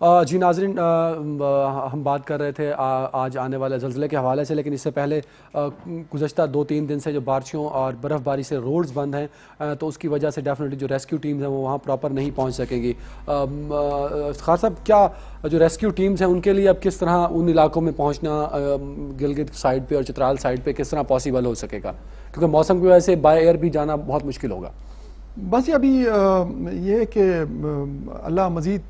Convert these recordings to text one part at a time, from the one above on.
جی ناظرین، ہم بات کر رہے تھے آج آنے والے زلزلے کے حوالے سے، لیکن اس سے پہلے گزشتہ 2-3 دن سے جو بارشوں اور برف باری سے روڈز بند ہیں، تو اس کی وجہ سے ڈیفینیٹلی جو ریسکیو ٹیمز ہیں وہ وہاں پراپر نہیں پہنچ سکیں گی۔ خان صاحب، کیا جو ریسکیو ٹیمز ہیں ان کے لیے اب کس طرح ان علاقوں میں پہنچنا گلگت سائڈ پہ اور چترال سائڈ پہ کس طرح پاسیبل ہو سکے گا؟ کیونکہ موسم کی وجہ سے بائی ایئر بھی جانا بہت مشکل ہوگا۔ بس ابھی یہ ہے کہ اللہ مزید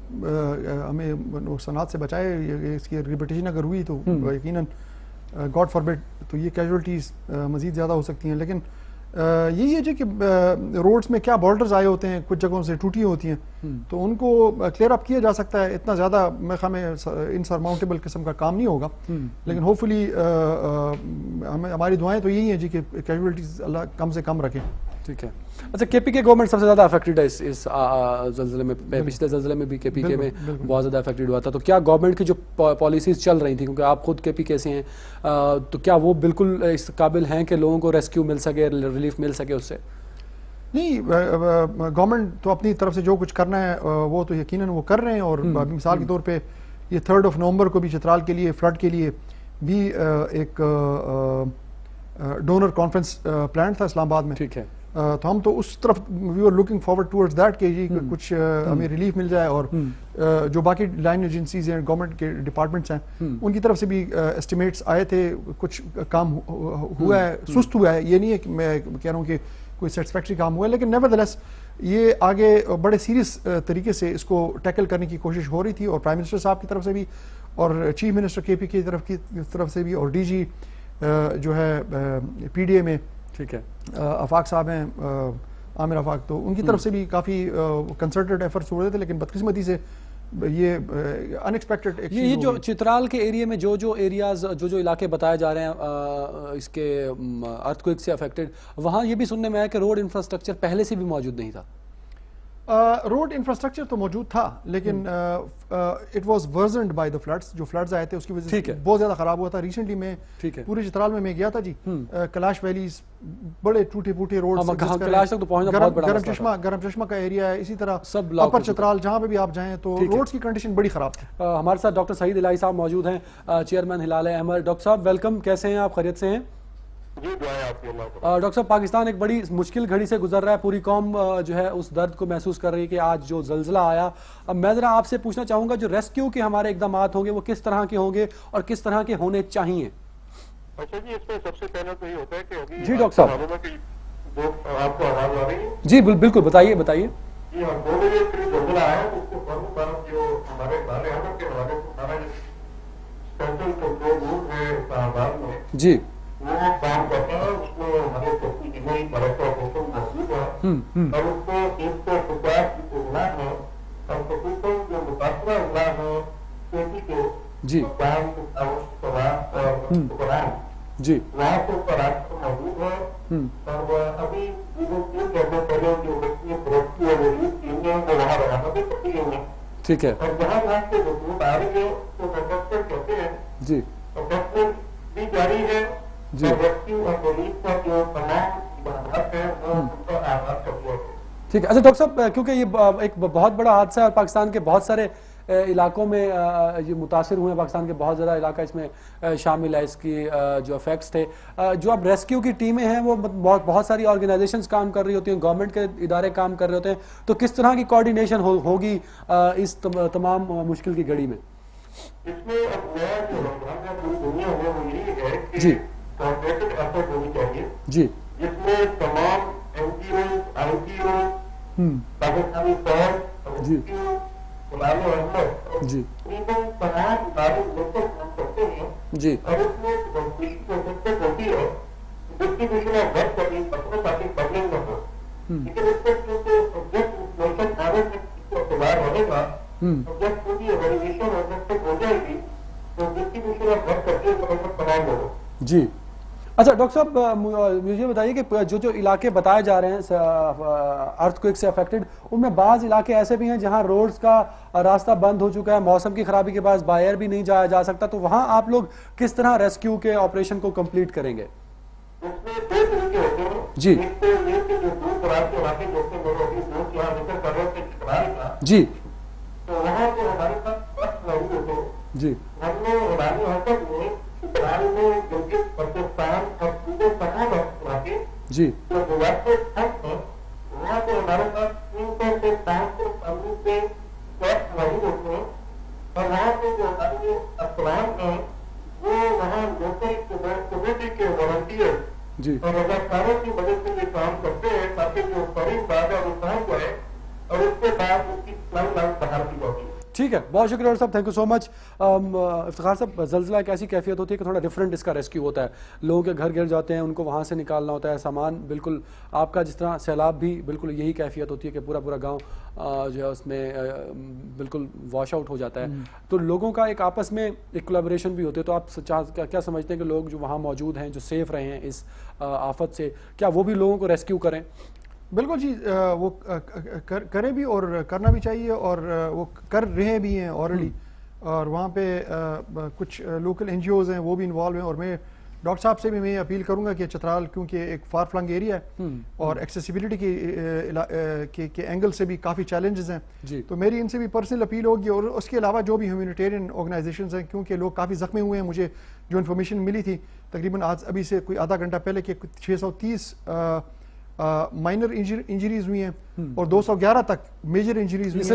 ہمیں نقصانات سے بچائے۔ اس کی ریپیٹیشن اگر ہوئی تو یقیناً گاڈ فاربڈ تو یہ کیجولٹیز مزید زیادہ ہو سکتی ہیں، لیکن یہی ہے جی کہ روڈز میں کیا بارڈرز آئے ہوتے ہیں، کچھ جگہوں سے ٹوٹی ہوتی ہیں، تو ان کو کلیئر اپ کیا جا سکتا ہے۔ اتنا زیادہ میں انسرماؤنٹیبل قسم کا کام نہیں ہوگا، لیکن ہوپ فلی ہماری دعائیں تو یہی ہیں جی کہ کیجولٹیز اللہ کم سے کم رکھیں۔ ٹھیک ہے۔ اچھا، کے پی کے گورنمنٹ سب سے زیادہ افیکٹڈ ہے اس زلزلے میں؟ پچھلے زلزلے میں بھی کے پی کے میں بہت زیادہ افیکٹڈ ہوا تھا، تو کیا گورنمنٹ کی جو پالیسیز چل رہی تھیں، کیونکہ آپ خود کے پی کے سے ہیں، تو کیا وہ بالکل اس قابل ہیں کہ لوگوں کو ریسکیو مل سکے، ریلیف مل سکے اس سے؟ نہیں، گورنمنٹ تو اپنی طرف سے جو کچھ کرنا ہے وہ تو یقیناً وہ کر رہے ہیں، اور مثال کے طور پہ یہ 3 نومبر کو بھی چترال کے لیے فلڈ کے لیے بھی ایک ڈونر کانفرنس پلان تھا اسلام آباد میں۔ ٹھیک ہے، تو ہم تو اس طرف we are looking forward towards that کہ جی کچھ ہمیں ریلیف مل جائے، اور جو باقی لائن ایجنسیز ہیں، گورنمنٹ کے ڈپارٹمنٹس ہیں، ان کی طرف سے بھی اسٹیمیٹس آئے تھے، کچھ کام ہوا ہے، سست ہوا ہے۔ یہ نہیں ہے کہ میں کہہ رہا ہوں کہ کوئی سیٹسفیکٹری کام ہوا ہے، لیکن نیورتھلیس یہ آگے بڑے سیریس طریقے سے اس کو ٹیکل کرنے کی کوشش ہو رہی تھی، اور پرائم منسٹر صاحب کی طرف سے بھی، اور چیف منسٹر کے پی کی طرف سے بھی، اور ڈی جی جو ہے پی ڈی اے میں ٹھیک ہے، آفاق صاحب ہیں، عامر آفاق، تو ان کی طرف سے بھی کافی کنسرٹڈ ایفرٹس ہو رہے تھے، لیکن بدقسمتی سے یہ ان ایکسپیکٹڈ ایک چیز یہ جو چترال کے ایریا میں جو ایریاز جو علاقے بتائے جا رہے ہیں اس کے ارتھ کوئک سے افیکٹڈ، وہاں یہ بھی سننے میں آیا کہ روڈ انفراسٹرکچر پہلے سے بھی موجود نہیں تھا۔ روڈ انفراسٹرکچر تو موجود تھا، لیکن it was worsened by the floods, جو فلڈز آئے تھے اس کی وجہ سے بہت زیادہ خراب ہوا تھا۔ ریسنٹلی میں پورے چترال میں گیا تھا جی، کیلاش ویلیز بڑے ٹوٹے پھوٹے روڈ، گرم چشمہ کا ایریا ہے، اسی طرح اپر چترال جہاں پہ بھی آپ جائیں تو روڈز کی کنڈیشن بڑی خراب تھی۔ ہمارے ساتھ ڈاکٹر سعید الہی صاحب موجود ہیں، چیئرمین ہلال احمر۔ ڈاکٹر صاحب ویلکم، کیسے ہیں آپ؟ خیریت سے ہیں؟ جی دعائیں آپ کی اللہ کو۔ ڈاکٹر صاحب، پاکستان ایک بڑی مشکل گھڑی سے گزر رہا ہے، پوری قوم جو ہے اس درد کو محسوس کر رہی ہے کہ آج جو زلزلہ آیا۔ اب میں ذرا آپ سے پوچھنا چاہوں گا، جو ریسکیو کے ہمارے اقدامات ہوں گے وہ کس طرح کے ہوں گے اور کس طرح کے ہونے چاہیے؟ اچھا جی، اس میں سب سے پہلے تو یہ ہوتا ہے کہ ابھی جی ڈاکٹر صاحب، آپ کو آواز آ رہی ہے؟ جی بالکل، بتائیے۔ جی ہاں، 2 بجے قریب زلزلہ آیا، اس کے فوراً بعد جو ہمارے ہلال احمر کے حوالے سے ہمارا سینٹرل کنٹرول روم ہے اسلام آباد میں، جی وہ کام کرتا ہے، اس میں ہمارے سیفٹی ڈیوٹی ڈائریکٹر آفیسر موجود ہے، اور اس کو 150 کی اضلاع ہے، اور خصوصاً جو متاثرہ اضلاع ہے کیپی کے جی بینک اور حکمران جی وہاں سے پراسٹ موجود ہے، اور ابھی 3 گھنٹے پہلے جو ریسکیو اور ریلیف ٹیمیں ہیں وہ وہاں روانہ بھی کر دی ہیں۔ ٹھیک ہے، اور جہاں جہاں سے رپورٹ آ رہی ہے تو اسسمنٹ کہتے ہیں، جی اسسمنٹ بھی جاری ہے، اور ریسکیو اور ریلیف کا جو تمام اقدامات ہیں وہ ان کا آغاز کر دیا ہے۔ ٹھیک ہے۔ اچھا ڈاکٹر صاحب، کیونکہ یہ ایک بہت بڑا حادثہ ہے اور پاکستان کے بہت سارے علاقوں میں یہ متاثر ہوئے ہیں، پاکستان کے بہت زیادہ علاقہ اس میں شامل ہے، اس کی جو افیکٹس تھے، جو اب ریسکیو کی ٹیمیں ہیں وہ بہت ساری آرگنائزیشنز کام کر رہی ہوتی ہیں، گورنمنٹ کے ادارے کام کر رہے ہوتے ہیں، تو کس طرح کی کوارڈینیشن ہوگی اس تمام مشکل کی گھڑی میں؟ اس میں اب نیا جو رمضان کا پوری دنیا میں وہ یہی ہے کہ جی کوآرڈینیٹڈ ایفرٹ ہونی چاہیے، جی جس میں تمام N G Os, I T Os, Pakistani فوج، جی ہلال احمر، جی تقریباً تمام ادارے مل کر کام کرتے ہیں، جی اور اس میں کنسسٹنٹ ہوتی ہے ڈسٹریبیوشن آف ورک کرنی پسند تاکہ ببلنگ نہ ہو، لیکن اس میں کیونکہ سبجیکٹ انفارمیشن آنے سے اعتبار رہے گا، سبجیکٹ کو بھی ایویلیویشن اور کنسسٹنٹ ہو جائے گی تو ڈسٹریبیوشن آف ورک کرتے ہیں تمام ہوگا۔ جی اچھا ڈاکٹر صاحب، مجھے بتائیے کہ جو علاقے بتائے جا رہے ہیں ارتھ کوئک سے افیکٹڈ، ان میں بعض علاقے ایسے بھی ہیں جہاں روڈز کا راستہ بند ہو چکا ہے، موسم کی خرابی کے باعث باہر بھی نہیں جایا جا سکتا، تو وہاں آپ لوگ کس طرح ریسکیو کے آپریشن کو کمپلیٹ کریں گے؟ اس میں 2 طریقے ہوتے ہیں، جی ایک تو یہ کہ جو دور دراز کے علاقے جیسے میرے ابھی دوست یہاں ذکر کر رہے تھے چترال کا، جی تو وہاں جو ہمارے پاس جی ہم نے عمرانی حرکت میں اسرائیل میں گلگت بلتستان اور صوبے پناہ کے جی جو مواقع خط ہیں وہاں پہ ہمارے پاس 300 سے 500 پبلک کے کیمپ موجود ہوتے ہیں اور وہاں پہ جو ہمارے افسران ہیں وہ وہاں لوکل کمیونٹی کے والنٹیئر جی اور رضاکاروں کی مدد سے یہ کام کرتے ہیں تاکہ جو فوری بات ہے وہ پہنچ جائے اور اس کے بعد اس کی پلان بحال کی جاتی ہے. ٹھیک ہے، بہت شکریہ ڈاکٹر صاحب، تھینک یو سو مچ. افتخار صاحب، زلزلہ ایک ایسی کیفیت ہوتی ہے کہ تھوڑا ڈفرینٹ اس کا ریسکیو ہوتا ہے. لوگوں کے گھر گر جاتے ہیں، ان کو وہاں سے نکالنا ہوتا ہے سامان. بالکل آپ کا جس طرح سیلاب بھی بالکل یہی کیفیت ہوتی ہے کہ پورا پورا گاؤں جو ہے اس میں بالکل واش آؤٹ ہو جاتا ہے. تو لوگوں کا ایک آپس میں ایک کولیبریشن بھی ہوتی ہے. تو آپ کیا سمجھتے ہیں کہ لوگ جو وہاں موجود ہیں، جو سیف رہے ہیں اس آفت سے، کیا وہ بھی لوگوں کو ریسکیو کریں؟ بالکل جی، وہ کریں بھی اور کرنا بھی چاہیے، اور وہ کر رہے بھی ہیں آلریڈی. اور وہاں پہ کچھ لوکل این جی اوز ہیں وہ بھی انوالو ہیں. اور میں ڈاکٹر صاحب سے بھی میں اپیل کروں گا کہ چترال کیونکہ ایک فار فلنگ ایریا ہے اور ایکسیسیبلٹی کے اینگل سے بھی کافی چیلنجز ہیں، تو میری ان سے بھی پرسنل اپیل ہوگی. اور اس کے علاوہ جو بھی ہیومینیٹیرین آرگنائزیشنز ہیں، کیونکہ لوگ کافی زخمی ہوئے ہیں، مجھے جو انفارمیشن ملی تھی تقریباً آج ابھی سے کوئی آدھا گھنٹہ پہلے کہ 630 مائنر انجریز ہوئی ہیں اور 211 تک میجر انجریز ہوئی ہیں.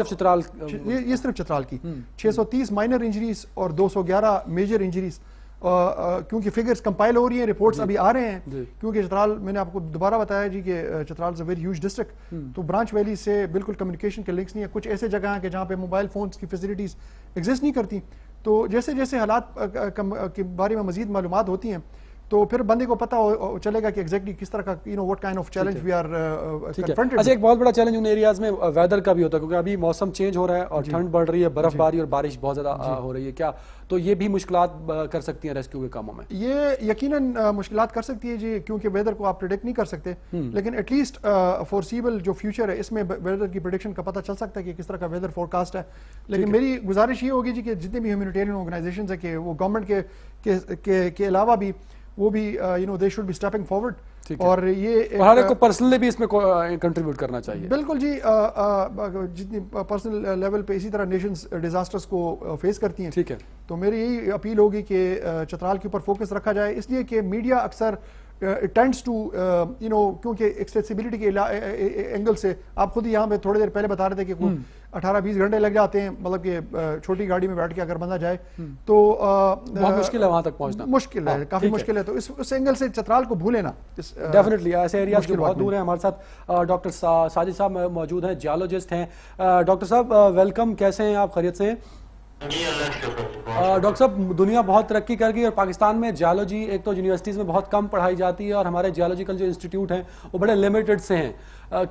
یہ صرف چترال کی 630 مائنر انجریز اور 211 میجر انجریز. کیونکہ فگرز کمپائل ہو رہی ہیں، رپورٹس ابھی آ رہے ہیں. کیونکہ چترال، میں نے آپ کو دوبارہ بتایا جی کہ چترال از اے ویری ہیوج ڈسٹرکٹ، تو برانچ ویلی سے بالکل کمیونیکیشن کے لنکس نہیں ہے. کچھ ایسے جگہ ہیں کہ جہاں پہ موبائل فونز کی فیسلٹیز ایگزسٹ نہیں کرتی. تو جیسے جیسے حالات کے بارے میں مزید معلومات ہوتی ہیں تو پھر بندے کو پتہ چلے گا کہ ایگزیکٹلی کس طرح کا what kind of challenge we are confronted. اچھا، ایک بہت بڑا چیلنج ان ایریاز میں ویدر کا بھی ہوتا ہے، کیونکہ ابھی موسم چینج ہو رہا ہے اور ٹھنڈ بڑھ رہی ہے، برف باری اور بارش بہت زیادہ ہو رہی ہے. کیا تو یہ بھی مشکلات کر سکتی ہیں ریسکیو کے کاموں میں؟ یہ یقیناً مشکلات کر سکتی ہے جی، کیونکہ ویدر کو آپ پریڈکٹ نہیں کر سکتے، لیکن ایٹ لیسٹ فورسیبل جو فیوچر ہے اس میں ویدر کی پریڈکشن کا پتہ چل سکتا ہے کہ کس طرح کا ویدر فورکاسٹ ہے. لیکن میری گزارش یہ ہوگی جی کہ جتنے بھی ہیومینیٹیرین آرگنائزیشنز ہیں کہ وہ گورنمنٹ کے علاوہ بھی وہ بھی they should be stepping forward. اور یہ ہر ایک کو پرسنلی بھی اس میں کنٹریبیوٹ کرنا چاہیے. بالکل جی، جتنی پرسنل لیول پہ اسی طرح نیشنز ڈیزاسٹرز کو فیس کرتی ہیں. ٹھیک ہے، تو میری یہی اپیل ہوگی کہ چترال کے اوپر فوکس رکھا جائے، اس لیے کہ میڈیا اکثر ٹینڈس ٹو کیونکہ ایکسیسیبلٹی کے اینگل سے آپ خود یہاں پہ تھوڑی دیر پہلے بتا رہے تھے کہ 18-20 گھنٹے لگ جاتے ہیں، مطلب کہ چھوٹی گاڑی میں بیٹھ کے اگر بندہ جائے تو بہت مشکل ہے وہاں تک پہنچنا، مشکل ہے، کافی مشکل ہے. تو اس اینگل سے چترال کو بھولے نا ڈیفینیٹلی. ایسے ایریاز جو بہت دور ہیں. ہمارے ساتھ ڈاکٹر ساجد صاحب موجود ہیں، جیولوجسٹ ہیں. ڈاکٹر صاحب ویلکم، کیسے ہیں آپ؟ خیریت سے ہیں؟ ڈاکٹر صاحب، دنیا بہت ترقی کر گئی اور پاکستان میں جیولوجی ایک تو یونیورسٹیز میں بہت کم پڑھائی جاتی ہے اور ہمارے جیولوجیکل جو انسٹیٹیوٹ ہیں وہ بڑے لمیٹڈ سے ہیں.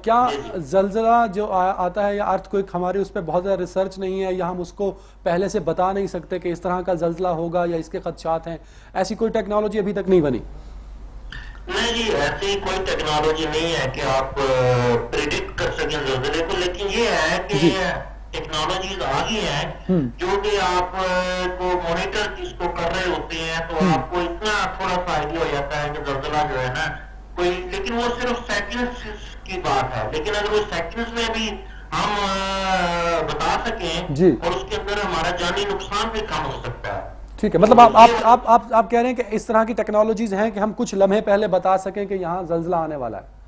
کیا زلزلہ جو آتا ہے یا ارتھ کوئک، ہماری اس پہ بہت زیادہ ریسرچ نہیں ہے یا ہم اس کو پہلے سے بتا نہیں سکتے کہ اس طرح کا زلزلہ ہوگا یا اس کے خدشات ہیں؟ ایسی کوئی ٹیکنالوجی ابھی تک نہیں بنی؟ نہیں جی، ایسی کوئی ٹیکنالوجی نہیں ہے کہ آپ پریڈکٹ کر سکیں زلزلے کو، لیکن یہ ہے کہ ٹیکنالوجیز آ گئی ہیں جو کہ آپ کو مانیٹر جس کو کر رہے ہوتے ہیں تو آپ کو اتنا تھوڑا سا آئیڈیا ہو جاتا ہے کہ زلزلہ جو ہے نا کوئی، لیکن وہ صرف سیکنڈز کی بات ہے. لیکن اگر وہ سیکنڈز میں بھی ہم بتا سکیں اور اس کے اندر ہمارا جانی نقصان بھی کم ہو سکتا ہے. ٹھیک ہے، مطلب آپ کہہ رہے ہیں کہ اس طرح کی ٹیکنالوجیز ہیں کہ ہم کچھ لمحے پہلے بتا سکیں کہ یہاں زلزلہ آنے والا ہے.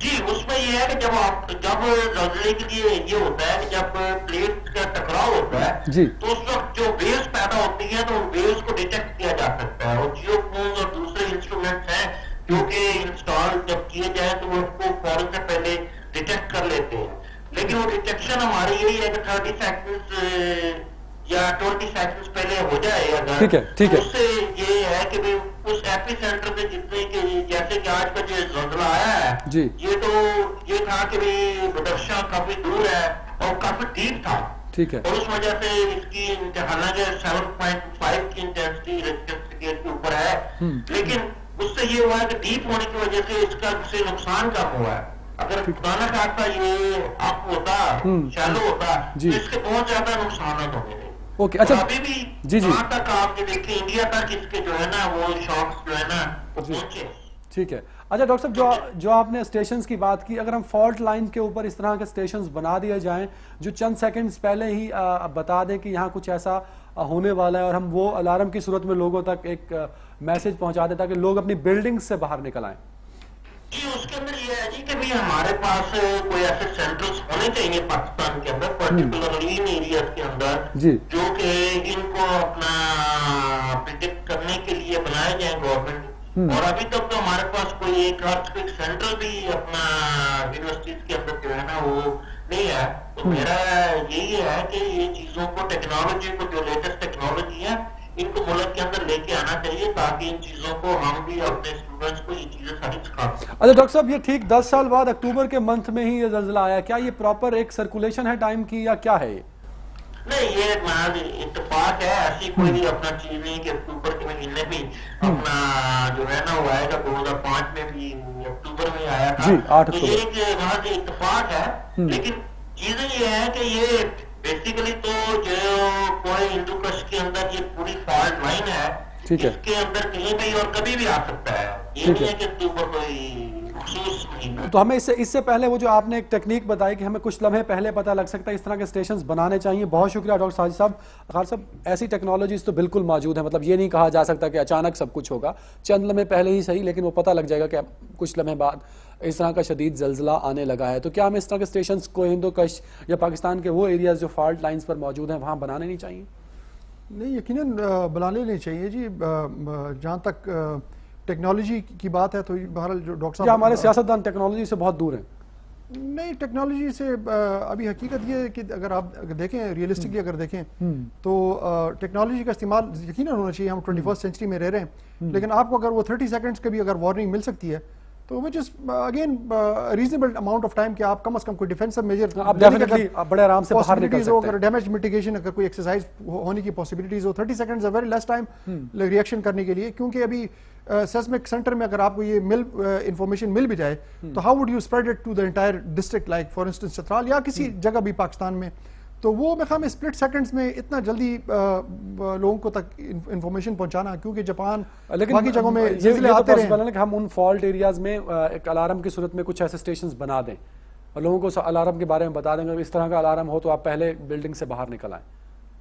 جی، اس میں یہ ہے کہ جب زلزلے کے لیے یہ ہوتا ہے کہ جب پلیٹ کا ٹکراؤ ہوتا ہے تو اس وقت جو ویوز پیدا ہوتی ہیں تو ان ویوز کو ڈیٹیکٹ کیا جا سکتا ہے. اور جیو فونز اور دوسرے انسٹرومنٹس ہیں جو کہ انسٹال جب کیے جائیں تو وہ ان کو فوراً سے پہلے ڈیٹیکٹ کر لیتے ہیں. لیکن وہ ڈیٹیکشن ہماری یہی ہے کہ 30 سیکنڈز یا 20 سیکنڈز پہلے ہو جائے اگر، تو اس سے یہ ہے کہ اس ایپی سینٹر سے جتنے کہ جیسے کہ آج کا جو زلزلہ آیا ہے یہ تھا کہ بدخشاں کافی دور ہے اور کافی ڈیپ تھا. ٹھیک ہے، اور اس وجہ سے اس کی حالانکہ 7.5 کی انٹینسٹی ریکٹر اسکیل کے اوپر ہے، لیکن اس سے یہ ہوا ہے کہ ڈیپ ہونے کی وجہ سے اس کا سے نقصان کم ہوا ہے. اگر خدا نہ خواستہ یہ اپ ہوتا، شیلو ہوتا تو اس کے بہت زیادہ نقصانات ہوتے تھے. اچھا، ابھی بھی وہاں تک آپ نے دیکھیں انڈیا تک اس کے جو ہے نا وہ شاکس جو ہے نا وہ پہنچے. ٹھیک ہے. اچھا ڈاکٹر صاحب، جو آپ نے اسٹیشنز کی بات کی، اگر ہم فالٹ لائن کے اوپر اس طرح کے اسٹیشنز بنا دیے جائیں جو چند سیکنڈز پہلے ہی بتا دیں کہ یہاں کچھ ایسا ہونے والا ہے اور ہم وہ الارم کی صورت میں لوگوں تک ایک میسج پہنچا دیں تاکہ لوگ اپنی بلڈنگ سے باہر نکل آئیں؟ جی اس کے اندر یہ ہے جی کہ بھی ہمارے پاس کوئی ایسے سینٹرز ہونے چاہیے پاکستان کے اندر پرٹیکولرلی ان ایریاز کے اندر جی جو کہ ان کو اپنا پریڈکٹ کرنے کے لیے بنائے جائیں گورنمنٹ. اور ابھی تک تو ہمارے پاس کوئی ایک ارتھکویک سینٹر بھی اپنا یونیورسٹیز کے اندر جو ہے نا وہ نہیں ہے. تو میرا یہی ہے کہ یہ چیزوں کو ٹیکنالوجی کو جو لیٹسٹ ٹیکنالوجی ہے ان کو ملک کے اندر لے کے آنا چاہیے تاکہ ان چیزوں کو ہم بھی اپنے اسٹوڈنٹس کو یہ چیزیں ساری سکھا سکیں. اچھا ڈاکٹر صاحب، یہ ٹھیک 10 سال بعد اکتوبر کے منتھ میں ہی یہ زلزلہ آیا، کیا یہ پراپر ایک سرکولیشن ہے ٹائم کی یا کیا ہے یہ؟ نہیں یہ محض اتفاق ہے، ایسی کوئی بھی اپنا چیز نہیں کہ اکتوبر کے مہینے بھی اپنا جو ہے نا وہ آئے گا. 2005 میں بھی اکتوبر میں آیا تھا. جی 8 تو اکتوبر. یہ ایک محض اتفاق ہے. لیکن چیزیں یہ ہے کہ یہ بیسیکلی تو جو کوئی ہندو کش کے اندر یہ پوری فالٹ لائن ہے، اس کے اندر کہیں بھی اور کبھی بھی آ سکتا ہے. یہ نہیں ہے کہ اکتوبر کوئی خصوص مہینہ. تو ہمیں اس سے پہلے وہ جو آپ نے ایک ٹیکنیک بتائی کہ ہمیں کچھ لمحے پہلے پتہ لگ سکتا ہے، اس طرح کے اسٹیشنز بنانے چاہیے. بہت شکریہ ڈاکٹر ساجد صاحب. خالد صاحب، ایسی ٹیکنالوجیز تو بالکل موجود ہیں، مطلب یہ نہیں کہا جا سکتا کہ اچانک سب کچھ ہوگا، چند لمحے پہلے ہی صحیح لیکن وہ پتہ لگ جائے گا کہ کچھ لمحے بعد اس طرح کا شدید زلزلہ آنے لگا ہے. تو کیا ہمیں اس طرح کے اسٹیشنز کو ہندو کش یا پاکستان کے وہ ایریاز جو فالٹ لائنز پر موجود ہیں وہاں بنانے نہیں چاہیے؟ نہیں یقیناً بنانے نہیں چاہیے جی. جہاں تک ٹیکنالوجی کی بات ہے تو بہرحال جو ڈاکٹر صاحب، کیا ہمارے سیاستدان ٹیکنالوجی سے بہت دور ہیں؟ نہیں ٹیکنالوجی سے ابھی حقیقت یہ ہے کہ اگر آپ دیکھیں ریئلسٹکلی اگر دیکھیں تو ٹیکنالوجی کا استعمال یقیناً ہونا چاہیے. ہم 21 سینچری میں رہ رہے ہیں، لیکن آپ کو اگر وہ 30 سیکنڈز کا بھی اگر وارننگ مل سکتی ہے تو which is again reasonable amount of time کہ آپ کم از کم کوئی ڈیفینسو میجر آپ ڈیفینیٹلی بڑے آرام سے باہر نکل سکتے ہیں. اگر ڈیمیج میٹیگیشن اگر کوئی ایکسرسائز ہونے کی پاسبلٹیز ہو، 30 seconds very less time reaction کرنے کے لیے. کیونکہ ابھی سیسمک سینٹر میں اگر آپ کو یہ انفارمیشن مل بھی جائے تو how would you spread it to the entire district, like for instance Chitral یا کسی جگہ بھی پاکستان میں. تو وہ میں خواہاں اسپلٹ سیکنڈز میں اتنا جلدی لوگوں کو تک انفارمیشن پہنچانا، کیونکہ جاپان باقی جگہوں میں زلزلے آتے رہے ہیں کہ ہم ان فالٹ ایریاز میں ایک الارم کی صورت میں کچھ ایسے اسٹیشنز بنا دیں اور لوگوں کو الارم کے بارے میں بتا دیں گے اس طرح کا الارم ہو تو آپ پہلے بلڈنگ سے باہر نکل آئیں.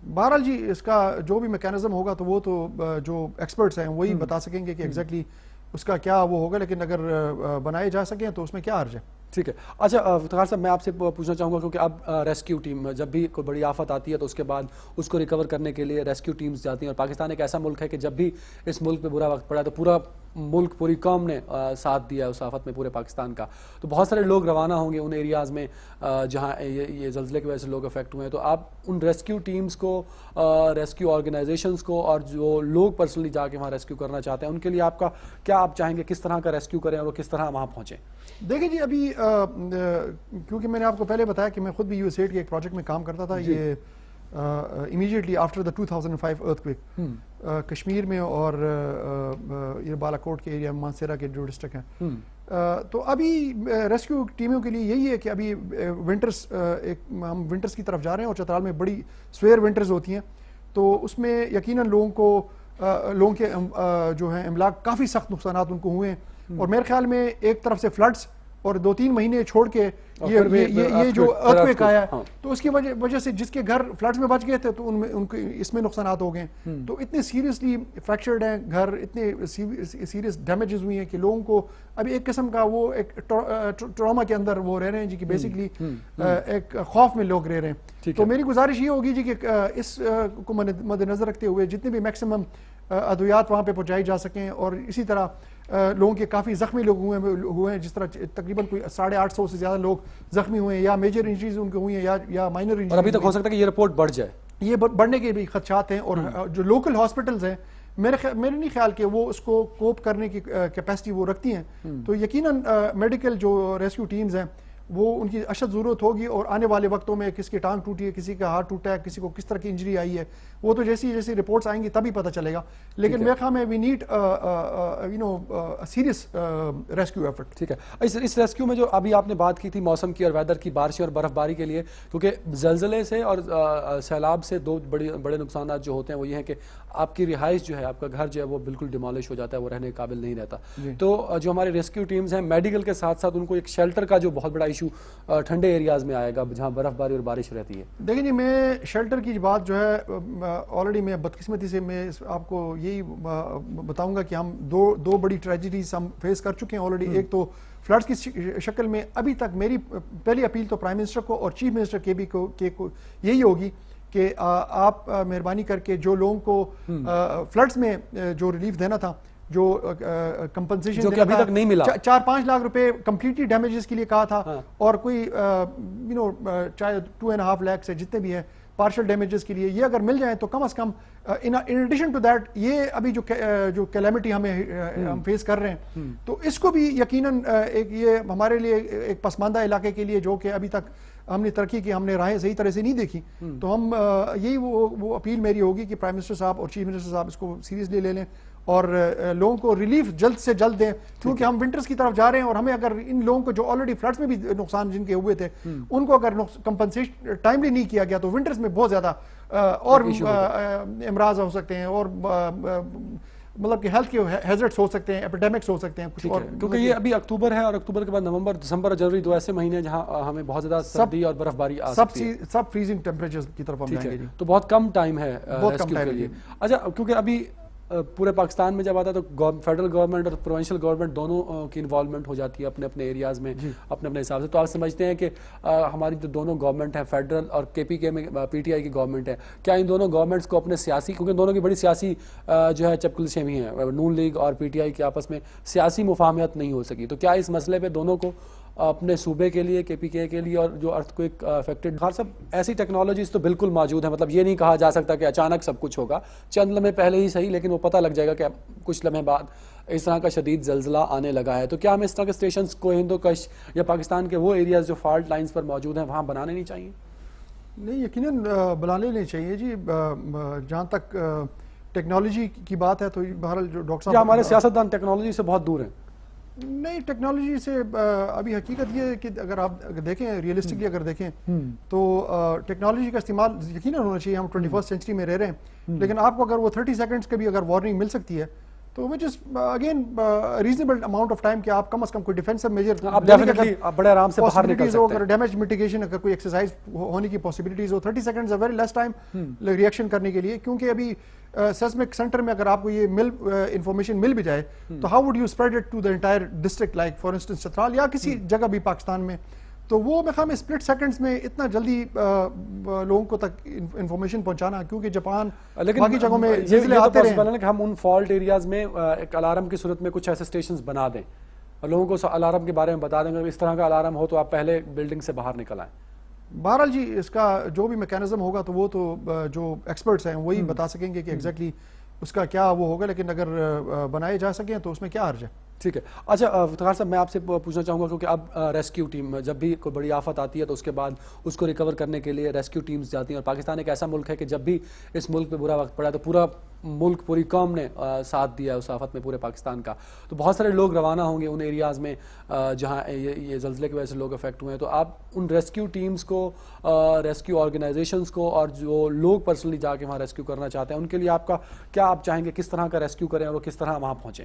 بہرحال جی اس کا جو بھی میکینزم ہوگا تو وہ تو جو ایکسپرٹس ہیں وہی بتا سکیں گے کہ ایگزیکٹلی اس کا کیا وہ ہوگا، لیکن اگر بنائے جا سکیں تو اس میں کیا حرج ہے. ٹھیک ہے. اچھا افتخار صاحب، میں آپ سے پوچھنا چاہوں گا کیونکہ اب ریسکیو ٹیم جب بھی کوئی بڑی آفت آتی ہے تو اس کے بعد اس کو ریکور کرنے کے لیے ریسکیو ٹیمز جاتی ہیں، اور پاکستان ایک ایسا ملک ہے کہ جب بھی اس ملک پہ برا وقت پڑا تو پورا ملک، پوری قوم نے ساتھ دیا اس آفت میں پورے پاکستان کا. تو بہت سارے لوگ روانہ ہوں گے ان ایریاز میں جہاں یہ زلزلے کی وجہ سے لوگ افیکٹ ہوئے ہیں. تو آپ ان ریسکیو ٹیمز کو، ریسکیو آرگنائزیشنز کو اور جو لوگ پرسنلی جا کے وہاں ریسکیو کرنا چاہتے ہیں ان کے لیے آپ کا کیا آپ چاہیں گے، کس طرح کا ریسکیو کریں اور وہ کس طرح وہاں پہنچیں؟ دیکھیں جی ابھی کیونکہ میں نے آپ کو پہلے بتایا کہ میں خود بھی USAID کے ایک پروجیکٹ میں کام کرتا تھا. یہ immediately after the 2005 earthquake Kashmir میں اور یہ بالا کوٹ کے ایریا مانسیرا کے جو ڈسٹرکٹ ہیں. تو ابھی ریسکیو ٹیموں کے لیے یہی ہے کہ ابھی ونٹرس ہم ونٹرس کی طرف جا رہے ہیں اور چترال میں بڑی سویر ونٹرز ہوتی ہیں. تو اس میں یقیناً لوگوں کے جو ہیں املاک کافی سخت نقصانات ان کو ہوئے ہیں. اور میرے خیال میں ایک طرف سے فلڈز اور 2-3 مہینے چھوڑ کے یہ جو ارتھکویک آیا تو اس کی وجہ سے جس کے گھر فلڈز میں بچ گئے تھے تو ان کے اس میں نقصانات ہو گئے. تو اتنے سیریسلی فریکچرڈ ہیں گھر، اتنے سیریس ڈیمیجز ہوئی ہیں کہ لوگوں کو ابھی ایک قسم کا وہ ایک ٹراما کے اندر وہ رہ رہے ہیں جی کہ بیسکلی ایک خوف میں لوگ رہ رہے ہیں. تو میری گزارش یہ ہوگی جی کہ اس کو مد نظر رکھتے ہوئے جتنے بھی میکسیمم ادویات وہاں پہ پہنچائی جا سکیں، اور اسی طرح لوگوں کے کافی زخمی لوگ ہوئے ہیں جس طرح تقریباً کوئی 850 سے زیادہ لوگ زخمی ہوئے ہیں یا میجر انجریز ان کو ہوئی ہیں یا مائنر انجریز. اور ابھی تک ہو سکتا ہے کہ یہ رپورٹ بڑھ جائے، یہ بڑھنے کے بھی خدشات ہیں. اور جو لوکل ہاسپٹلز ہیں میرے نہیں خیال کہ وہ اس کو کوپ کرنے کی کیپیسٹی وہ رکھتی ہیں. تو یقیناً میڈیکل جو ریسکیو ٹیمز ہیں وہ ان کی اشد ضرورت ہوگی. اور آنے والے وقتوں میں کس کی ٹانگ ٹوٹی ہے، کسی کا ہاتھ ٹوٹا ہے، کسی کو کس طرح کی انجری آئی ہے، وہ تو جیسی رپورٹس آئیں گی تبھی پتہ چلے گا. لیکن میرے خیال میں we need serious rescue effort. ٹھیک ہے. اس ریسکیو میں جو ابھی آپ نے بات کی تھی موسم کی اور ویدر کی، بارشیں اور برف باری کے لیے، کیونکہ زلزلے سے اور سیلاب سے دو بڑے نقصانات جو ہوتے ہیں وہ یہ ہیں کہ آپ کی رہائش جو ہے، آپ کا گھر جو ہے وہ بالکل ڈیمالش ہو جاتا ہے، وہ رہنے کے قابل نہیں رہتا. تو جو ہمارے ریسکیو ٹیمز ہیں میڈیکل کے ساتھ ساتھ ان کو ایک شیلٹر کا جو بہت بڑا ایشو ایشو ٹھنڈے ایریاز میں آئے گا جہاں برف باری اور بارش رہتی ہے؟ دیکھیں جی، میں شیلٹر کی بات جو ہے آلریڈی میں بدقسمتی سے میں آپ کو یہی بتاؤں گا کہ ہم دو بڑی ٹریجڈیز ہم فیس کر چکے ہیں آلریڈی. ایک تو فلڈس کی شکل میں. ابھی تک میری پہلی اپیل تو پرائم منسٹر کو اور چیف منسٹر کے بھی کو یہی ہوگی کہ آپ مہربانی کر کے جو لوگوں کو فلڈس میں جو ریلیف دینا تھا, جو کمپنسیشن جو کہ ابھی تک نہیں ملا, 4-5 لاکھ روپے کمپلیٹلی ڈیمیجز کے لیے کہا تھا, اور کوئی چاہے 2.5 لاکھ سے جتنے بھی ہیں پارشل ڈیمیجز کے لیے, یہ اگر مل جائیں تو کم از کم ان ایڈیشن ٹو دیٹ یہ ابھی جو کیلیمٹی ہم فیس کر رہے ہیں تو اس کو بھی یقیناً ایک یہ ہمارے لیے ایک پسماندہ علاقے کے لیے جو کہ ابھی تک ہم نے ترقی کی, ہم نے راہیں صحیح طرح سے نہیں دیکھی, تو ہم یہی وہ اپیل میری ہوگی کہ پرائم منسٹر صاحب اور چیف منسٹر صاحب اس کو سیریسلی لے لیں اور لوگوں کو ریلیف جلد سے جلد دیں, کیونکہ ہم ونٹرز کی طرف جا رہے ہیں اور ہمیں اگر ان لوگوں کو جو آلریڈی فلڈس میں بھی نقصان جن کے ہوئے تھے ان کو اگر کمپنسیشن ٹائملی نہیں کیا گیا تو ونٹرز میں بہت زیادہ اور امراض ہو سکتے ہیں, اور مطلب کہ ہیلتھ کے ہیزرڈس ہو سکتے ہیں, ایپیڈیمکس ہو سکتے ہیں کچھ اور, کیونکہ یہ ابھی اکتوبر ہے اور اکتوبر کے بعد نومبر, دسمبر اور جنوری 2 ایسے مہینے ہیں جہاں ہمیں بہت زیادہ سردی اور برف باری آ سکتی ہے, سب فریزنگ ٹیمپریچر کی طرف ہم جائیں گے, تو بہت کم ٹائم ہے ریسکیو کے لیے. اچھا, کیونکہ ابھی پورے پاکستان میں جب آتا ہے تو فیڈرل گورنمنٹ اور پروونشل گورنمنٹ دونوں کی انوالومنٹ ہو جاتی ہے اپنے اپنے ایریاز میں اپنے اپنے حساب سے, تو آپ سمجھتے ہیں کہ ہماری جو دونوں گورنمنٹ ہیں فیڈرل اور کے پی کے میں پی ٹی آئی کی گورنمنٹ ہے, کیا ان دونوں گورنمنٹس کو اپنے سیاسی, کیونکہ دونوں کی بڑی سیاسی جو ہے چپکلشیں بھی ہیں, نون لیگ اور پی ٹی آئی کے آپس میں سیاسی مفاہمت نہیں ہو سکی, تو کیا اس مسئلے پہ دونوں کو اپنے صوبے کے لیے, کے پی کے لیے اور جو ارتھ کوئک افیکٹڈ, خاص سب ایسی ٹیکنالوجیز تو بالکل موجود ہیں, مطلب یہ نہیں کہا جا سکتا کہ اچانک سب کچھ ہوگا, چند لمحے پہلے ہی صحیح لیکن وہ پتہ لگ جائے گا کہ کچھ لمحے بعد اس طرح کا شدید زلزلہ آنے لگا ہے, تو کیا ہمیں اس طرح کے اسٹیشنز کو ہندو کش یا پاکستان کے وہ ایریاز جو فالٹ لائنز پر موجود ہیں وہاں بنانے نہیں چاہیے؟ نہیں, یقیناً بنانے نہیں چاہیے جی. جہاں تک ٹیکنالوجی کی بات ہے تو بہرحال جو ڈاکٹر صاحب, کیا ہمارے سیاستدان ٹیکنالوجی سے بہت دور ہیں؟ نہیں, ٹیکنالوجی سے ابھی حقیقت یہ ہے کہ اگر آپ دیکھیں ریئلسٹکلی اگر دیکھیں تو ٹیکنالوجی کا استعمال یقیناً ہونا چاہیے. ہم 21st سینچری میں رہ رہے ہیں, لیکن آپ کو اگر وہ 30 سیکنڈز کا بھی اگر وارننگ مل سکتی ہے تو which is again reasonable amount of time کہ آپ کم از کم کوئی ڈیفینسو میجر آپ ڈیفینیٹلی بڑے آرام سے باہر نکل سکتے ہیں, اگر ڈیمیج میٹیگیشن اگر کوئی ایکسرسائز ہونے کی پاسبلٹیز ہو, 30 seconds very less time reaction کرنے کے لیے, کیونکہ ابھی سیسمک سینٹر میں اگر آپ کو یہ انفارمیشن مل بھی جائے تو how would you spread it to the entire district, like for instance Chitral یا کسی جگہ بھی پاکستان میں, تو وہ میں خواہاں اسپلٹ سیکنڈز میں اتنا جلدی لوگوں کو تک انفارمیشن پہنچانا, کیونکہ جاپان باقی جگہوں میں زلزلے آتے رہے ہیں, کہ ہم ان فالٹ ایریاز میں ایک الارم کی صورت میں کچھ ایسے اسٹیشنز بنا دیں اور لوگوں کو الارم کے بارے میں بتا دیں, اگر اس طرح کا الارم ہو تو آپ پہلے بلڈنگ سے باہر نکل آئیں. بہرحال جی اس کا جو بھی میکینزم ہوگا تو وہ تو جو ایکسپرٹس ہیں وہی بتا سکیں گے کہ ایگزیکٹلی اس کا کیا وہ ہوگا, لیکن اگر بنائے جا سکیں تو اس میں کیا حرج ہے. ٹھیک ہے. اچھا افتخار صاحب, میں آپ سے پوچھنا چاہوں گا کیونکہ اب ریسکیو ٹیم جب بھی کوئی بڑی آفت آتی ہے تو اس کے بعد اس کو ریکور کرنے کے لیے ریسکیو ٹیمز جاتی ہیں, اور پاکستان ایک ایسا ملک ہے کہ جب بھی اس ملک پہ برا وقت پڑا تو پورا ملک, پوری قوم نے ساتھ دیا اس آفت میں پورے پاکستان کا, تو بہت سارے لوگ روانہ ہوں گے ان ایریاز میں جہاں یہ زلزلے کی وجہ سے لوگ افیکٹ ہوئے ہیں, تو آپ ان ریسکیو ٹیمز کو, ریسکیو آرگنائزیشنز کو, اور جو لوگ پرسنلی جا کے وہاں ریسکیو کرنا چاہتے ہیں ان کے لیے آپ کا کیا آپ چاہیں گے, کس طرح کا ریسکیو کریں اور وہ کس طرح وہاں پہنچیں؟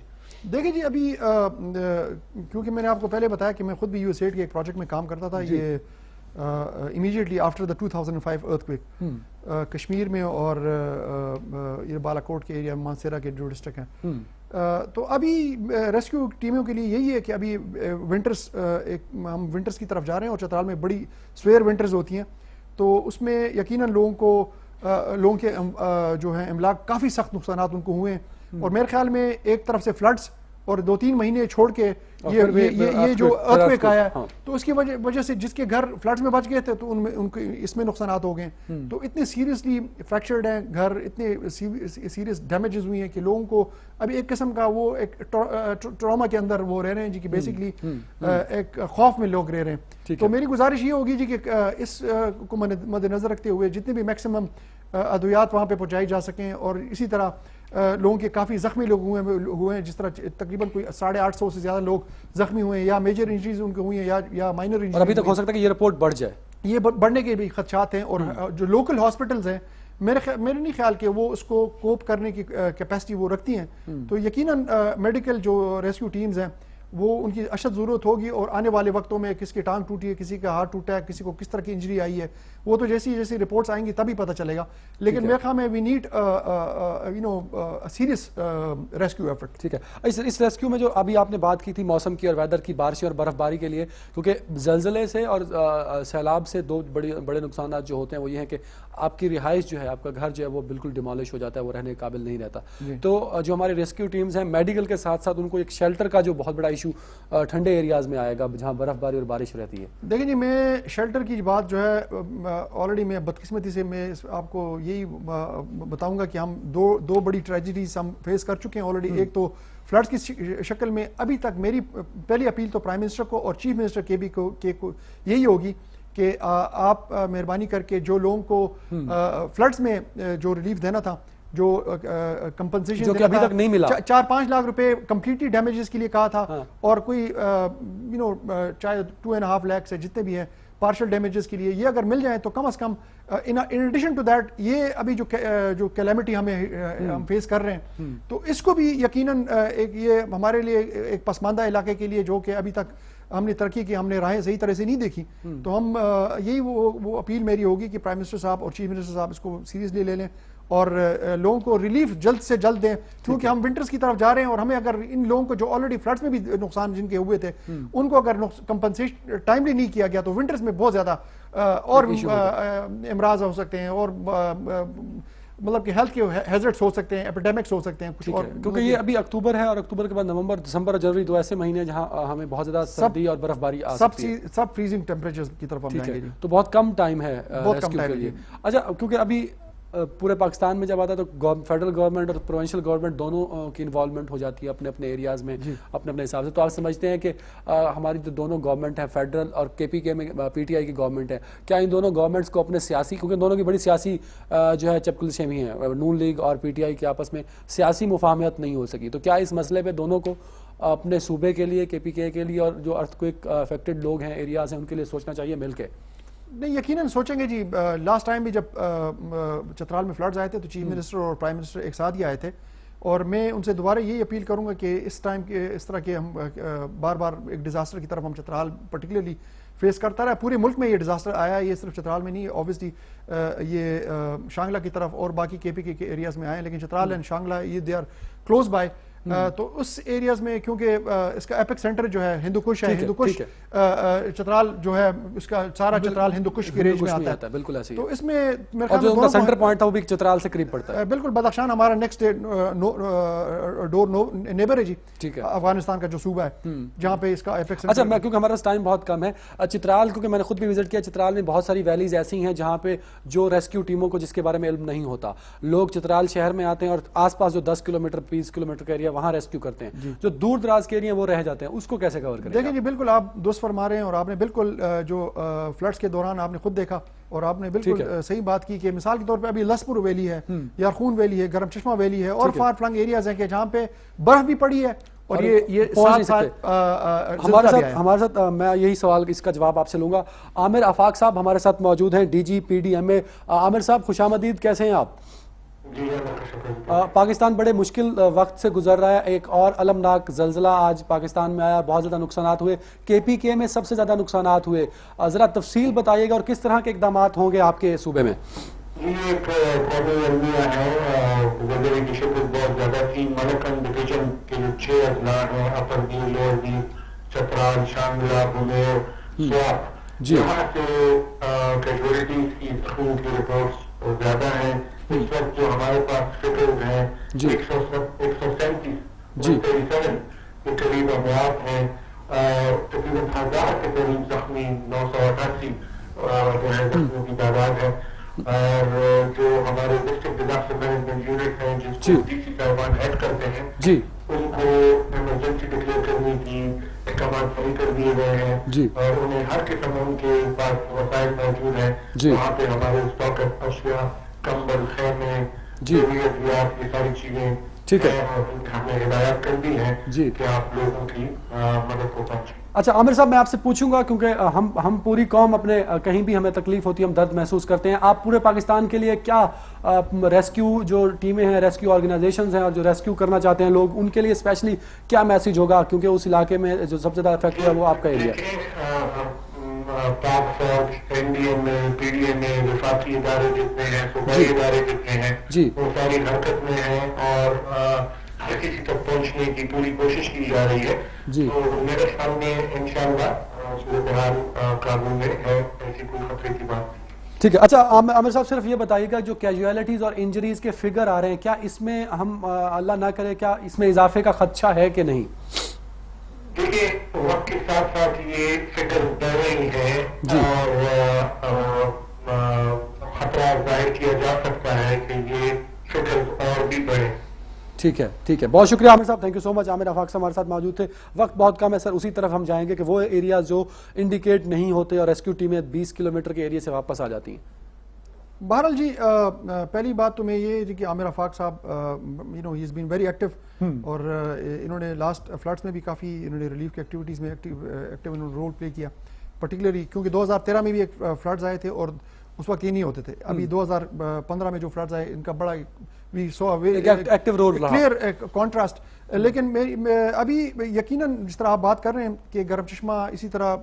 دیکھیں جی, ابھی کیونکہ میں نے آپ کو پہلے بتایا کہ میں خود بھی USAID کے ایک پروجیکٹ میں کام کرتا تھا, یہ immediately after the 2005 earthquake Kashmir میں اور یہ بالا کوٹ کے ایریا مانسیرا کے جو ڈسٹرکٹ ہیں, تو ابھی ریسکیو ٹیموں کے لیے یہی ہے کہ ابھی ونٹرس ہم ونٹرس کی طرف جا رہے ہیں, اور چترال میں بڑی سویئر ونٹرز ہوتی ہیں, تو اس میں یقیناً لوگوں کے جو ہیں املاک کافی سخت نقصانات ان کو ہوئے ہیں, اور میرے خیال میں ایک طرف سے فلڈس اور 2-3 مہینے چھوڑ کے یہ جو ارتھکویک آیا ہے تو اس کی وجہ سے جس کے گھر فلڈس میں بچ گئے تھے تو ان کے اس میں نقصانات ہو گئے, تو اتنے سیریسلی فریکچرڈ ہیں گھر, اتنے سیریس ڈیمیجز ہوئی ہیں کہ لوگوں کو ابھی ایک قسم کا وہ ایک ٹراما کے اندر وہ رہ رہے ہیں جی, کہ بیسکلی ایک خوف میں لوگ رہ رہے ہیں. تو میری گزارش یہ ہوگی جی کہ اس کو مد نظر رکھتے ہوئے جتنے بھی میکسیمم ادویات وہاں پہ پہنچائی جا سکیں, اور اسی طرح لوگوں کے کافی زخمی لوگ ہوئے ہیں, جس طرح تقریباً کوئی 850 سے زیادہ لوگ زخمی ہوئے ہیں, یا میجر انجریز ان کو ہوئی ہیں یا مائنر انجریز, اور ابھی تک ہو سکتا ہے کہ یہ رپورٹ بڑھ جائے, یہ بڑھنے کے بھی خدشات ہیں. اور جو لوکل ہاسپٹلز ہیں میرے نہیں خیال کہ وہ اس کو کوپ کرنے کی کیپیسٹی وہ رکھتی ہیں, تو یقیناً میڈیکل جو ریسکیو ٹیمز ہیں وہ ان کی اشد ضرورت ہوگی، اور آنے والے وقتوں میں کس کی ٹانگ ٹوٹی ہے، کسی کا ہارٹ ٹوٹا ہے، کسی کو کس طرح کی انجری آئی ہے، وہ تو جیسی جیسی رپورٹس آئیں گی تبھی پتہ چلے گا. لیکن میرے خیال میں we need serious rescue effort. ٹھیک ہے. اس ریسکیو میں جو ابھی آپ نے بات کی تھی موسم کی اور ویدر کی، بارشیں اور برف باری کے لیے، کیونکہ زلزلے سے اور سیلاب سے دو بڑے نقصانات جو ہوتے ہیں وہ یہ ہیں کہ آپ کی رہائش جو ہے، آپ کا گھر جو ہے وہ بالکل ڈیمالش ہو جاتا ہے، وہ رہنے کے قابل نہیں رہتا. تو جو ہمارے ریسکیو ٹیمز ہیں میڈیکل کے ساتھ ساتھ ان کو ایک شیلٹر کا جو بہت بڑا ایشو ٹھنڈے ایریاز میں آئے گا جہاں برف باری اور بارش رہتی ہے. دیکھیں جی، میں شیلٹر کی بات جو ہے آلریڈی میں بدقسمتی سے میں آپ کو یہی بتاؤں گا کہ ہم دو بڑی ٹریجڈیز ہم فیس کر چکے ہیں آلریڈی. ایک تو فلڈز کی شکل میں ابھی تک میری پہلی اپیل تو پرائم منسٹر کو اور چیف منسٹر کے بھی یہی ہوگی کہ آپ مہربانی کر کے جو لوگوں کو فلڈز میں جو ریلیف دینا تھا، جو کمپنسیشن جو کہ ابھی تک نہیں ملا، 4-5 لاکھ روپے کمپلیٹلی ڈیمیجز کے لیے کہا تھا، اور کوئی چاہے 2.5 لاکھ سے جتنے بھی ہیں پارشل ڈیمیجز کے لیے، یہ اگر مل جائیں تو کم از کم ان ایڈیشن ٹو دیٹ یہ ابھی جو کیلیمٹی ہم فیس کر رہے ہیں، تو اس کو بھی یقیناً یہ ہمارے لیے ایک پسماندہ علاقے کے لیے جو کہ ابھی تک ہم نے ترقی کی، ہم نے راہیں صحیح طرح سے نہیں دیکھی، تو ہم یہی وہ اپیل میری ہوگی کہ پرائم منسٹر صاحب اور چیف منسٹر صاحب اس کو سیریسلی لے لیں اور لوگوں کو ریلیف جلد سے جلد دیں، کیونکہ ہم ونٹرز کی طرف جا رہے ہیں، اور ہمیں اگر ان لوگوں کو جو آلریڈی فلڈز میں بھی نقصان جن کے ہوئے تھے ان کو اگر کمپنسیشن ٹائملی نہیں کیا گیا تو ونٹرز میں بہت زیادہ اور امراض ہو سکتے ہیں، اور مطلب کہ ہیلتھ کے ہیزرڈز ہو سکتے ہیں، ایپیڈیمکس ہو سکتے ہیں کچھ. اور کیونکہ یہ ابھی اکتوبر ہے، اور اکتوبر کے بعد نومبر، دسمبر اور جنوری 2 ایسے مہینے ہیں جہاں ہمیں بہت زیادہ سردی اور برف باری آ سکتی ہے. سب فریزنگ ٹیمپریچر کی طرف ہم جائیں گے. تو بہت کم ٹائم ہے بہت کم ریسکیو کے لیے. اچھا، کیونکہ ابھی پورے پاکستان میں جب آتا ہے تو فیڈرل گورنمنٹ اور پروونشل گورنمنٹ دونوں کی انوالومنٹ ہو جاتی ہے اپنے اپنے ایریاز میں اپنے حساب سے. تو آپ سمجھتے ہیں کہ ہماری جو دونوں گورنمنٹ ہیں، فیڈرل اور KPK میں PTI کی گورنمنٹ ہے، کیا ان دونوں گورنمنٹس کو اپنے سیاسی، کیونکہ دونوں کی بڑی سیاسی جو ہے چپکلشیں بھی ہیں، نون لیگ اور PTI کے آپس میں سیاسی مفاہمت نہیں ہو سکی، تو کیا اس مسئلے پہ دونوں کو اپنے صوبے کے لیے، KPK کے لیے، اور جو ارتھ کوئک افیکٹڈ لوگ ہیں، ایریاز ہیں، ان کے لیے سوچنا چاہیے مل کے؟ نہیں، یقیناً سوچیں گے جی. لاسٹ ٹائم بھی جب چترال میں فلڈز آئے تھے تو چیف منسٹر اور پرائم منسٹر ایک ساتھ ہی آئے تھے، اور میں ان سے دوبارہ یہی اپیل کروں گا کہ اس ٹائم کے اس طرح کے ہم بار بار ایک ڈیزاسٹر کی طرف ہم چترال پرٹیکولرلی فیس کرتا رہا. پورے ملک میں یہ ڈیزاسٹر آیا ہے، یہ صرف چترال میں نہیں، اوبیسلی یہ شانگلہ کی طرف اور باقی KPK کے ایریاز میں آئے ہیں، لیکن چترال اینڈ شانگلہ یہ دے آر کلوز بائی. تو اس ایریاز میں کیونکہ اس کا ایپک سینٹر جو ہے ہندو کش ہے، ہندو کش چترال جو ہے اس کا سارا چترال ہندو کش کی رینج میں آتا ہے. بالکل ایسے ہی. تو اس میں میرے خیال میں ان کا سینٹر پوائنٹ تھا وہ بھی چترال سے قریب پڑتا ہے. بالکل. بدخشان ہمارا نیکسٹ ڈور نیبر ہے جی، ٹھیک ہے، افغانستان کا جو صوبہ ہے جہاں پہ اس کا ایپک سینٹر. اچھا، میں کیونکہ ہمارا ٹائم بہت کم ہے، چترال کیونکہ میں نے خود بھی وزٹ کیا، چترال میں بہت ساری ویلیز ایسی ہیں جہاں پہ جو ریسکیو ٹیموں کو جس کے بارے میں علم نہیں ہوتا، لوگ چترال شہر میں آتے ہیں اور آس پاس جو 10 کلومیٹر 20 کلومیٹر کا ایریا وہاں ریسکیو کرتے ہیں، جو دور دراز کے ایریا وہ رہ جاتے ہیں، اس کو کیسے کور کریں؟ دیکھیں جی، بالکل آپ درست فرما رہے ہیں، اور آپ نے بالکل جو فلڈز کے دوران آپ نے خود دیکھا اور آپ نے بالکل صحیح بات کی کہ مثال کے طور پہ ابھی لسپور ویلی ہے، یارخون ویلی ہے، گرم چشمہ ویلی ہے، اور فار فلنگ ایریاز ہیں کہ جہاں پہ برف بھی پڑی ہے اور یہ ہمارے ساتھ میں یہی سوال اس کا جواب آپ سے لوں گا. عامر آفاق صاحب ہمارے ساتھ موجود ہیں، DG PDMA. عامر صاحب خوش آمدید، کیسے ہیں آپ؟ پاکستان بڑے مشکل وقت سے گزر رہا ہے، ایک اور المناک زلزلہ آج پاکستان میں آیا، بہت زیادہ نقصانات ہوئے، KPK میں سب سے زیادہ نقصانات ہوئے، ذرا تفصیل بتائیے گا اور کس طرح کے اقدامات ہوں گے آپ کے صوبے میں؟ یہ ایک قومی المیہ ہے، زلزلے کی شدت بہت زیادہ تھی. ملکن ڈویژن کے جو 6 اضلاع ہیں، اپر دیر، لوئر دیر، چترال، شانگلہ، بنور، سوات، یہاں سے کیجویلٹیز کی زخموں کی رپورٹس زیادہ ہیں. اس وقت جو ہمارے پاس فگرز ہیں 137 کے قریب اموات ہیں، تقریباً 1000 کے قریب زخمی، 988 جو ہے زخمیوں کی تعداد ہے. اور جو ہمارے ڈسٹرکٹ ڈیزاسٹر مینجمنٹ یونٹ ہیں جس کو DC صاحبان ہیڈ کرتے ہیں، ان کو ایمرجنسی ڈکلیئر کرنے کی احکامات صحیح کر دیے گئے ہیں، اور انہیں ہر قسم ان کے پاس وسائل موجود ہیں. وہاں پہ ہمارے اسٹاک اشیاء، کمبل، خیمے، ضروریات، یہ ساری چیزیں ٹھیک ہے ہمیں ہدایات کر دی ہیں جی کہ آپ لوگوں کی مدد کو پہنچیں. اچھا عامر صاحب میں آپ سے پوچھوں گا کیونکہ ہم پوری قوم اپنے کہیں بھی ہمیں تکلیف ہوتی ہے ہم درد محسوس کرتے ہیں, آپ پورے پاکستان کے لیے کیا ریسکیو جو ٹیمیں ہیں ریسکیو آرگنائزیشنز ہیں اور جو ریسکیو کرنا چاہتے ہیں لوگ ان کے لیے اسپیشلی کیا میسیج ہوگا کیونکہ اس علاقے میں جو سب سے زیادہ افیکٹ ہوا ہے وہ آپ کا ایریا ہے؟ پاک فوج, این ڈی ایم اے, پی ڈی ایم اے, وفاقی ادارے جتنے ہیں, صوبائی ادارے جتنے ہیں جی وہ ساری حرکت میں ہیں اور ہر کسی تک پہنچنے کی پوری کوشش کی جا رہی ہے. جی تو میرے سامنے انشاءاللہ صورتحال قابو میں ہے, ایسی کوئی خطرے کی بات نہیں. ٹھیک ہے. اچھا عامر صاحب صرف یہ بتائیے گا جو کیجویلٹیز اور انجریز کے فگر آ رہے ہیں کیا اس میں ہم اللہ نہ کرے کیا اس میں اضافے کا خدشہ ہے کہ نہیں؟ دیکھیے وقت کے ساتھ ساتھ یہ فکر بڑھ رہی ہے اور خطرہ ظاہر کیا جا سکتا ہے کہ یہ فکر اور بھی بڑھے. ٹھیک ہے ٹھیک ہے, بہت شکریہ عامر صاحب, تھینک یو سو مچ. عامر آفاق صاحب ہمارے ساتھ موجود تھے. وقت بہت کم ہے سر, اسی طرف ہم جائیں گے کہ وہ ایریاز جو انڈیکیٹ نہیں ہوتے اور ریسکیو ٹیمیں 20 کلومیٹر کے ایریا سے واپس آ جاتی ہیں. بہرحال جی پہلی بات تو میں یہ جی کہ عامر آفاق صاحب you know he is been very active اور انہوں نے لاسٹ فلڈس میں بھی کافی انہوں نے ریلیف کی ایکٹیویٹیز میں ایکٹیو انہوں نے رول پلے کیا, پرٹیکولرلی کیونکہ 2013 میں بھی ایک فلڈز آئے تھے اور اس وقت یہ نہیں ہوتے تھے. ابھی 2015 میں جو فلڈز آئے ان کا بڑا وی سو ایکٹیو رول رہا, کلیئر کنٹراسٹ. لیکن ابھی یقیناً جس طرح آپ بات کر رہے ہیں کہ گرم چشمہ, اسی طرح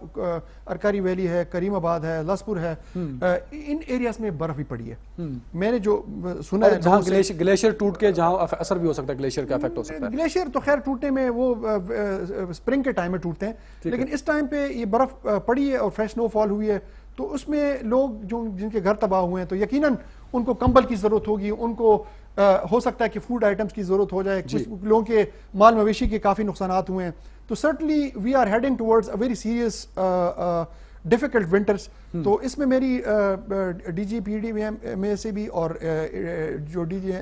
ارکاری ویلی ہے, کریم آباد ہے, لسپور ہے, ان ایریاز میں برف بھی پڑی ہے. میں نے جو سنا ہے جہاں گلیشیئر ٹوٹ کے جہاں اثر بھی ہو سکتا ہے, گلیشیئر کا افیکٹ ہو سکتا ہے. گلیشیئر تو خیر ٹوٹنے میں وہ اسپرنگ کے ٹائم میں ٹوٹتے ہیں, لیکن اس ٹائم پہ یہ برف پڑی ہے اور فریش سنو فال ہوئی ہے, تو اس میں لوگ جو جن کے گھر تباہ ہوئے ہیں تو یقیناً ان کو کمبل کی ضرورت ہوگی, ان کو ہو سکتا ہے کہ فوڈ آئٹمس کی ضرورت ہو جائے, کچھ لوگوں کے مال مویشی کے کافی نقصانات ہوئے ہیں. تو certainly we are heading towards a very serious difficult winters. تو اس میں میری ڈی جی پی ڈی میں سے بھی اور جو ڈی جی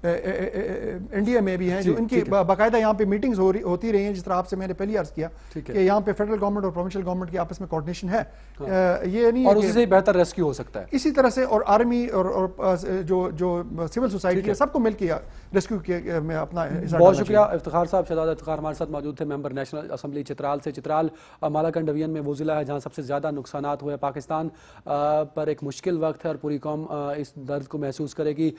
انڈیا میں بھی ہیں جو ان کی باقاعدہ یہاں پہ میٹنگز ہوتی رہی ہیں, جس طرح آپ سے میں نے پہلی عرض کیا کہ یہاں پہ فیڈرل گورنمنٹ اور پروونشل گورنمنٹ کی آپس میں کوارڈینیشن ہے. یہ نہیں اور اسی سے بہتر ریسکیو ہو سکتا ہے. اسی طرح سے اور آرمی اور جو سول سوسائٹی ہے سب کو مل کے ریسکیو میں اپنا. بہت شکریہ افتخار صاحب. شہزادہ افتخار ہمارے ساتھ موجود تھے, ممبر نیشنل اسمبلی چترال سے. چترال مالاکنڈ ڈویژن میں وہ ضلع ہے جہاں سب سے زیادہ نقصانات ہوئے. پاکستان پر ایک مشکل وقت ہے اور پوری قوم اس درد کو محسوس کرے گی.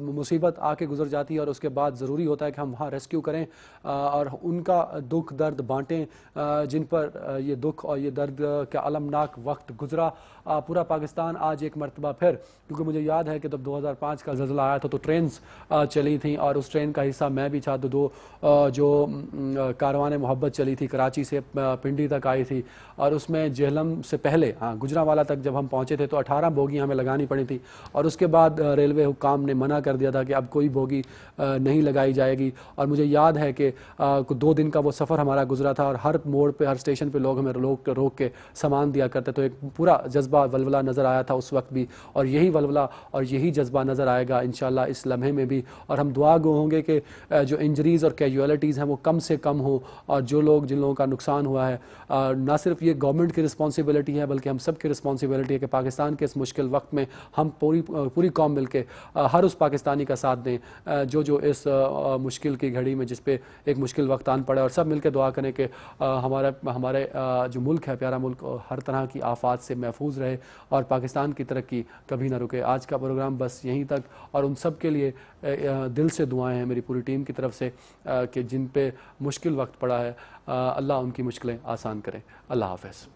مصیبت آ کے گزر جاتی ہے اور اس کے بعد ضروری ہوتا ہے کہ ہم وہاں ریسکیو کریں اور ان کا دکھ درد بانٹیں جن پر یہ دکھ اور یہ درد کا المناک وقت گزرا. پورا پاکستان آج ایک مرتبہ پھر, کیونکہ مجھے یاد ہے کہ جب 2005 کا زلزلہ آیا تھا تو ٹرینز چلی تھیں اور اس ٹرین کا حصہ میں بھی تھا. تو جو کاروان محبت چلی تھی کراچی سے پنڈی تک آئی تھی اور اس میں جہلم سے پہلے گجرانوالہ تک جب ہم پہنچے تھے تو 18 بوگیاں ہمیں لگانی پڑی تھی اور اس کے بعد ریلوے حکام نے منع کر دیا تھا کہ اب کوئی بوگی نہیں لگائی جائے گی. اور مجھے یاد ہے کہ 2 دن کا وہ سفر ہمارا گزرا تھا اور ہر موڑ پہ ہر اسٹیشن پہ لوگ ہمیں روک کے سامان دیا کرتے. تو ایک پورا جذبہ ولولہ نظر آیا تھا اس وقت بھی, اور یہی ولولہ اور یہی جذبہ نظر آئے گا انشاءاللہ اس لمحے میں بھی. اور ہم دعا گو ہوں گے کہ جو انجریز اور کیجویلٹیز ہیں وہ کم سے کم ہوں اور جن لوگوں کا نقصان ہوا ہے نہ صرف یہ گورنمنٹ کی رسپانسبلٹی ہے بلکہ ہم سب کی رسپانسبلٹی ہے کہ پاکستان کے اس مشکل وقت میں ہم پوری قوم مل کے ہر اس پاکستانی کا ساتھ دیں جو اس مشکل کی گھڑی میں جس پہ ایک مشکل وقت آن پڑے, اور سب مل کے دعا کریں کہ ہمارے جو ملک ہے پیارا ملک ہر طرح کی آفات سے محفوظ رہے اور پاکستان کی ترقی کبھی نہ رکے. آج کا پروگرام بس یہیں تک, اور ان سب کے لیے دل سے دعائیں ہیں میری پوری ٹیم کی طرف سے کہ جن پہ مشکل وقت پڑا ہے اللہ ان کی مشکلیں آسان کریں. اللہ حافظ.